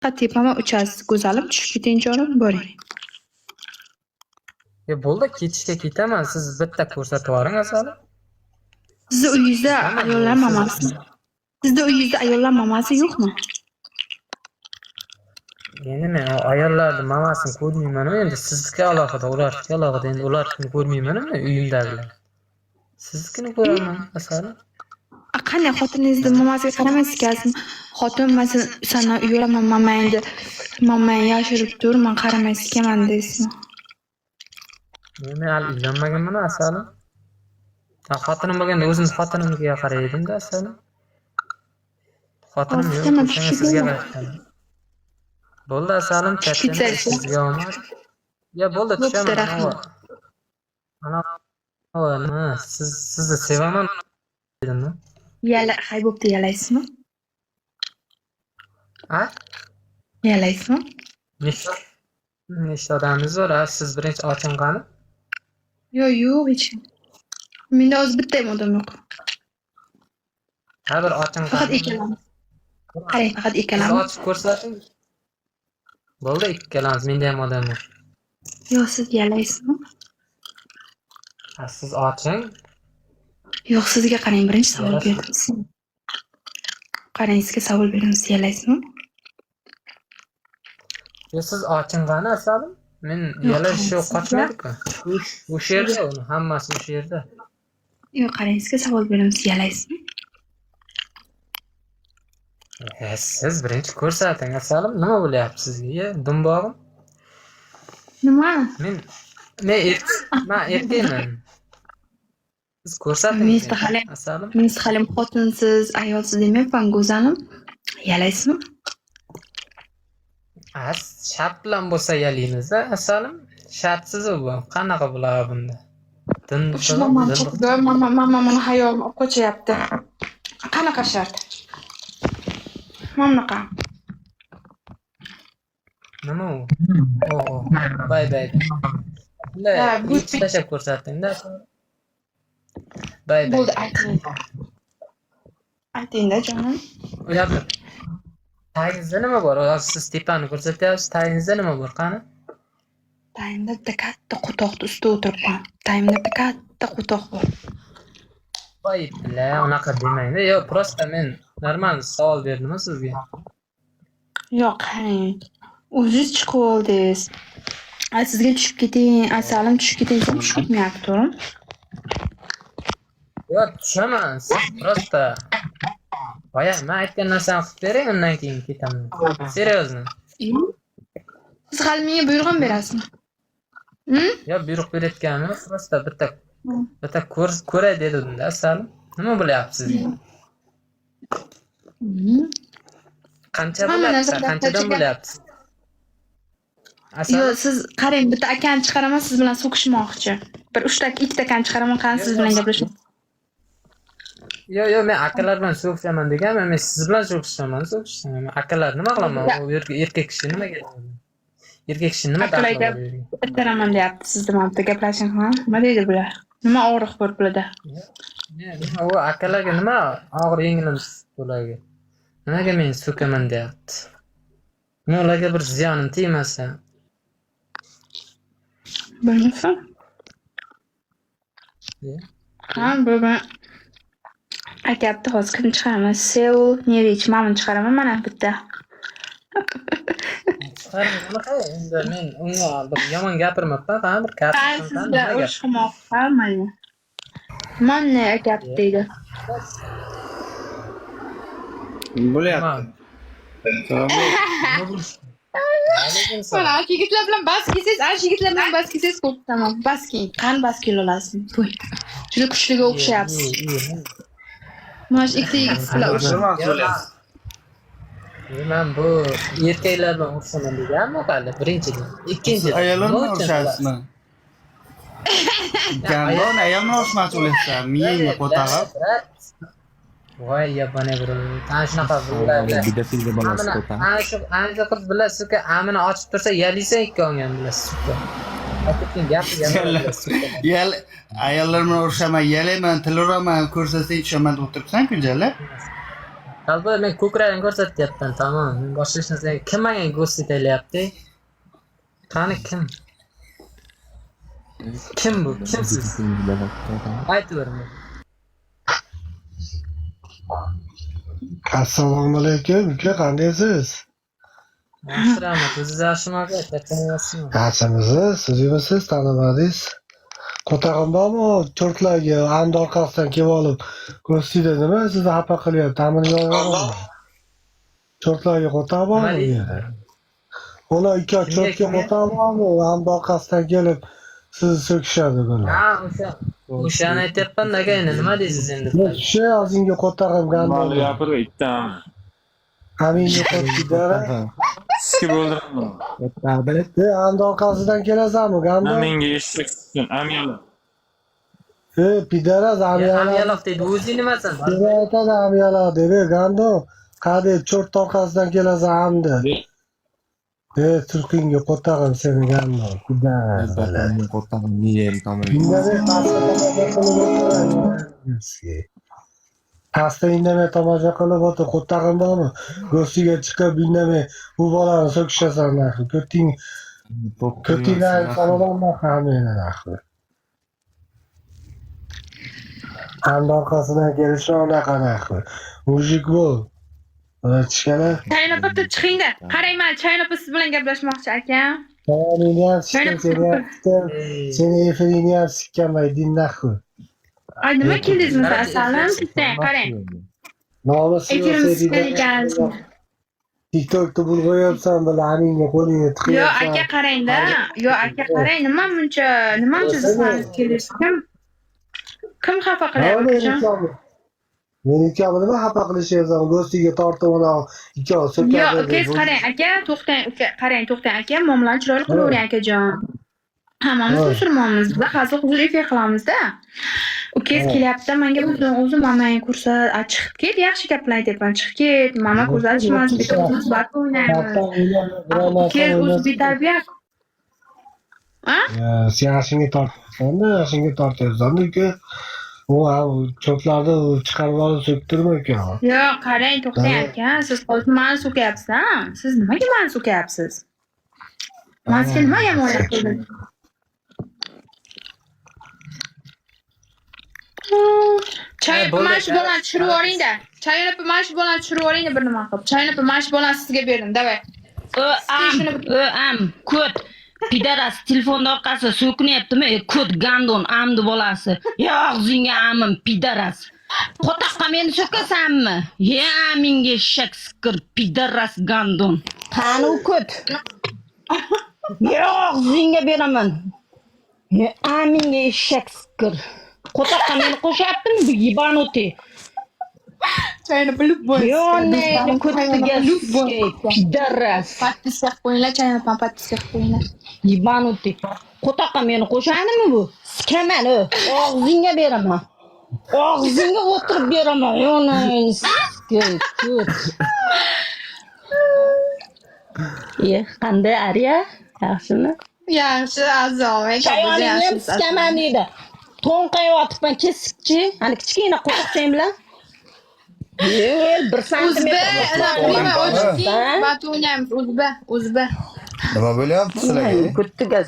Tepama uchasiz, go'zalim, tushib keting jonim, boring. Bo'ldi, ketishga ketaman. Siz bitta ko'rsatib yuboring asali. Sizni uyingizda ayollar mamasi. Sizni uyingizda ayollar mamasi yo'qmi? Endi men ayollarning mamasini ko'rmayman, endi sizga alohida, ularga alohida, endi ularni ko'rmayman, uyimdagilar. Siznikini ko'raman asali. Qanday xotiningizni mamasiga qaramaysizmi? Xotin masalan, sana uyalaman mama endi. Mama yashirib tur, men qaramaysiz-keman deysizmi? Men hali uylanmaganman asali. Xotinim bo'lganda o'zim xotinimga qaraydim-da asali. Xotinim yo'q, sizga qarayman. Bo'ldi asalim, chatdan sizga omad. Ya bo'ldi, tushaman. Ana, sizni sevaman dedimmi? Hay bo'pti, yalaysizmi? Ha? Yalaysizmi? Nechta odamimiz bor? Siz birinchi oching qani? Yo'q, hech kim. Menda o'zi bitta ham odam yo'q. Ha, bir oching qani? Faqat ikkalamiz. Qarang, faqat ikkalamiz. Siz ochib ko'rsating. Bo'ldi, ikkalamiz, menda ham odam yo'q. Yo'q, siz yalaysizmi? Ha, siz oching. Yo'q, sizga qarang, birinchi savol berdim. Qarang, sizga savol berdim, siz yalaysizmi? Yo, siz oching qani asalim? Men yalash yo'q, qochmaydi-ku. O'sha yerda uni, hammasi o'sha yerda. Yo'q, qarang, sizga savol berdim, siz yalaysizmi? Siz birinchi ko'rsating asalim, nima bo'lyapti sizga? Dumbog'im? Nima? Men erkakman. Siz ko'rsating. Asalim. Men hali xotinsiz, ayolsiz demayapman, go'zalim. Yalaysizmi? Shart bilan bo'lsa yalaymiz-da, asalim. Shartsiz bu. Qanaqa bo'ladi bunda? Mama mana hayolim olib qo'yapti. Qanaqa shart? Mamnaqa. Nima u? Bay. Bunday tashlab ko'rsating-da. Bay. Bo'ldi, ayting. Ayting-da, jonim. U yoqda tagingizda nima bor? Siz tepani ko'rsatyapsiz, tagingizda nima bor, qani? Tagimda bitta katta qutoqni ustida o'tiribman. Tagimda bitta katta qutoq bor. Voy, unaqa demang-da. Yo, prosta men normal savol berdim sizga. Yo'q, qarang. O'zingiz chiqib oldingiz. Sizga tushib keting, asalim tushib keting, tushib ketmayapti, to'g'rimi? Yo, tushaman. Siz prosta voy, men aytgan narsani qilib bering, undan keyin ketaman. Seriozmi? Siz hali menga buyruq berasizmi? Yo, buyruq berayotganim prosta bitta ko'ray dedim-da, asalim. Nima bo'lyapti sizga? Qancha bo'lyapti? Qanchadan bo'lyapti? Yo'q, siz qarang, bitta akani chiqaraman, siz bilan so'kishmoqchi. Bir 3 dakika, 2 dakikani chiqaraman, qani siz bilan gaplashmoqchi. Yo'q, men akalar bilan so'kishaman deganman, men siz bilan so'kishaman. Akalar nima qilaman? U erkak kishi nimaga? Erkak kishi nima daxli bor? Bittaraman deyapti, siz bilan bitta gaplashing, ha? Nima deydi bular? Nima og'riq bor bularda? Nima u akalarga nima og'ir yengilmas bularga? Nimaga men so'kaman deyapti? Men ularga bir ziyonim tegmasa. Bilmasam? Ha, bo'lgan. Aytyapti, hozir kimni chiqaraman? Seul, Nevich, mamani chiqaraman mana bitta. Endi men unga bir yomon gapirmabman, qani bir gapirdim. Sizga ushqimoq qilmaydi. Mana aytyapti deydi. Bo'lyapti. Mana yigitlar bilan bas kelsangiz, xo'p, tamam. Bas keling. Qani bas kela olasizmi? Qo'y. Juda kuchliga o'xshayapsiz. Mana shu ikkita yigit bilan o'xshayapsiz. Men bu erkaklar bilan o'xshaman deganmi hali birinchidan. Ikkinchidan Ayollar bilan o'xshayapsizmi? Gandon ayol bilan o'xshamoqchi bo'lyapsiz. Miyangga ko'tarib. Voy, yapane bro. Ana shunaqa bo'ladi. Ana shu qiz bilasiz-ku, amini ochib tursa yalaysan ikki olgan bilasiz-ku. Aytibdi gapiga. Ayollar bilan o'xshaman, yalayman, tiliraman, ko'rsatsang tushaman deb o'tiribsan-ku, jala. Albatta men ko'kragini ko'rsatyapman, tamom. Men boshqa hech narsa kim menga ko'rsatalyapti? Qani kim? Kim bu? Kimsiz? Aytavering. Assalomu alaykum, uka, qandaysiz? Yaxshi rahmat. O'zingiz yaxshimi aka? Kattamasizmi? Yaxshimisiz? Siz yemisiz, tanimadingiz? Qo'tag'im bormi? Cho'rtlarga amdi orqasidan kelib olib, ko'rsatdi nima sizni xafa qilyapti? Amini yo'q. Cho'rtlarga qo'taq bormi? Ona ikki cho'rtga qo'taq bormi? Amdi orqasidan kelib sizni so'kishadi bular. Ha, o'shani aytyapman aka, endi nima deysiz endi? Shu o'zingga qo'tag'im Mali gandon. gapirib itdan. Aminga qo'shidara. Sikib o'ldiraman. Amdi orqasidan kelasanmi, gandon? Menga eshitsin, amyala. Pidaraz Amyaloq deydi. O'zi nimasan? Nima aytadi amyaloq dedi, gandon. Qadi cho'rt orqasidan kelasan amdi. Turqingga qo'tag'im seni gandon. Pidaraz. Pastda indamay tomosha qilib o'tir, qo'tag'im bormi? Go'stiga chiqib indamay bu bolani so'kishasan axir. Ko'tinglar salomonlar hamena axir. Hamda orqasidan kelishi onaqa axir. Mujik bo'l. Aytishgani. Chayn opa chiqingda. Qarang, men Chayn opa siz bilan gaplashmoqchi aka. Meni ham sikkan, seni efiringni ham sikkanmay dinnaxir. Ay, nima keldingizmi? Assalom, qarang. Nomusi yo'q, TikTokda bulg'ayapsan, bilaningga qo'lingga Yo, tiqyapsan. aka qarangda. Yo, aka qarang, nima muncha sizlarni kelishdim. Kim xafa qilyapti? Meniki nima xafa qilishyapsan? Go'stiga tortib ona ikkov so'kadi. Yo, ukangiz qarang, aka, to'xtang, uka, qarang, to'xtang, aka, muomilani chiroyli qilavering, akajon. Hammamiz musulmonmiz, biz hazil-huzur efir qilamizda. Ukangiz kelyapti, menga o'zim mamangni ko'rsat, chiqib ket, yaxshi gaplar aytyapman, chiqib ket, mama ko'rsatishmas, bitta o'zimiz barcha o'ynaymiz. Ukangiz o'zi betarbiya. Ha? Yaxshingga tortyapsan-da, yaxshingga tortyapsan-da, uka. U cho'plarni chiqarib olib so'ktirma uka. Yo, qarang, to'xtang aka, siz hozir meni so'kyapsiz, ha? Siz nimaga meni so'kyapsiz? Men sizga nima yomonlik qildim? Chayn opa, mana shu bolani tushirib yuboring-da. Chayn opa, mana shu bolani tushirib yuboring-da bir nima qilib. Chayn opa, mana shu bolani sizga berdim, davay. Ko't pidaras telefonda orqasi so'kinyaptimi? Ko't gandon amdi bolasi. Og'zingga amim pidaras. Qo'taqqa meni so'kasanmi? Ya aminga shak sikir pidaras gandon. Qani u ko't? Og'zingga beraman. Ya aminga shak sikir. Qo'taqqa meni qo'shyaptimi bu yibanuti? Chayn opa, luk bo'l. Yo ne, ko'tga pidaras. Подписать qo'yinglar, Chayn opa, подписать qo'yinglar. Yibanuti. Qo'taqqa meni qo'shadimi bu? Sikaman, og'zingga beraman. Og'zingga o'tirib beraman. Yo'nay, ko't. Qanday Ariya? Yaxshimi? Yaxshi, azom. Chayoningni ham sikaman deydi. To'nqayotibman, kesikchi. Ani kichkina qo'taqchang bilan. Bir santimetr. Nima bo'lyapti sizlarga? Kuttiga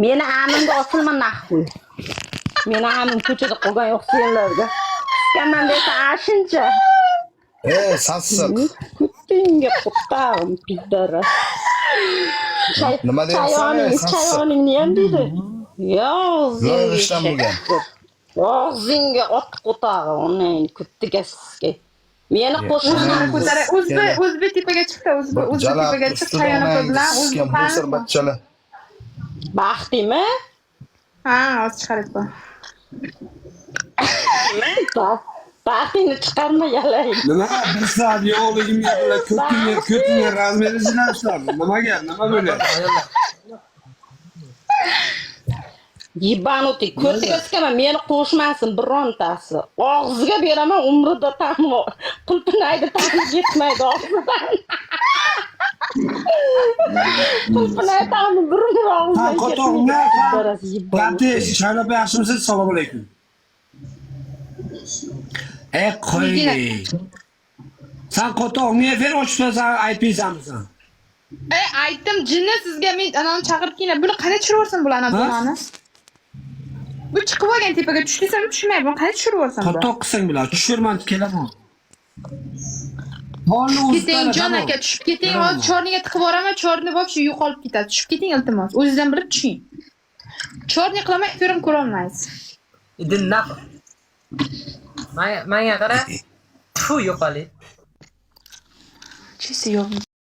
meni amimga osilma nahvoy. Meni amim ko'chada qolgan yo'q senlarga. Sikaman desa ashuncha. Sassiq. Kuttinga qo'tag'im pidara. Nima deyapsan? Chayoningni ham deydi. Zo'r ishdan bo'lgan. Og'zingga ot qo'tag'i, uni kuttiga sizga. Meni qo'shimdan ko'tarib, o'zbek tepaga chiqdi, o'zbek tepaga chiqdi, Chayon opa bilan o'zbek bachchalar. Baxtimi? Ha, hozir chiqarib Baxtini chiqarma yalay. Nima? Bir soat yo'qligimga bilan ko'tingga razmeri zinashlar. Nimaga? Nima bo'lyapti? Yibanuti, ko'rtiga sikaman, meni qo'shmasin birontasi. Og'ziga beraman, umrida tamom. Qulpinaydi, tamom ketmaydi og'zidan. Qulpinaydi, tamom bir umr og'zidan ketmaydi. Qanday Chayn opa yaxshimisiz? Assalomu alaykum. Qo'y. Sen kotoğunu efer ochsan aytmaysanmi sen? Aytdim, jinni sizga men anani chaqirib kelinglar. Buni qanday tushiraversin bularni bunani? Bu chiqib olgan tepaga tushdisam tushmayapman. Qanday tushiraversin bu? Kotoq qilsang bular, tushirman kelaman. Bolni o'zi Keting jon aka, tushib keting. Hozir chorniga tiqib yuboraman, chorni bo'lib shu yo'qolib ketadi. Tushib keting iltimos. O'zingizdan bilib tushing. Chorni qilaman, ko'rim ko'rolmaysiz. Idin naq. Menga qara. Fu yo'qoli. Chisi yo'q.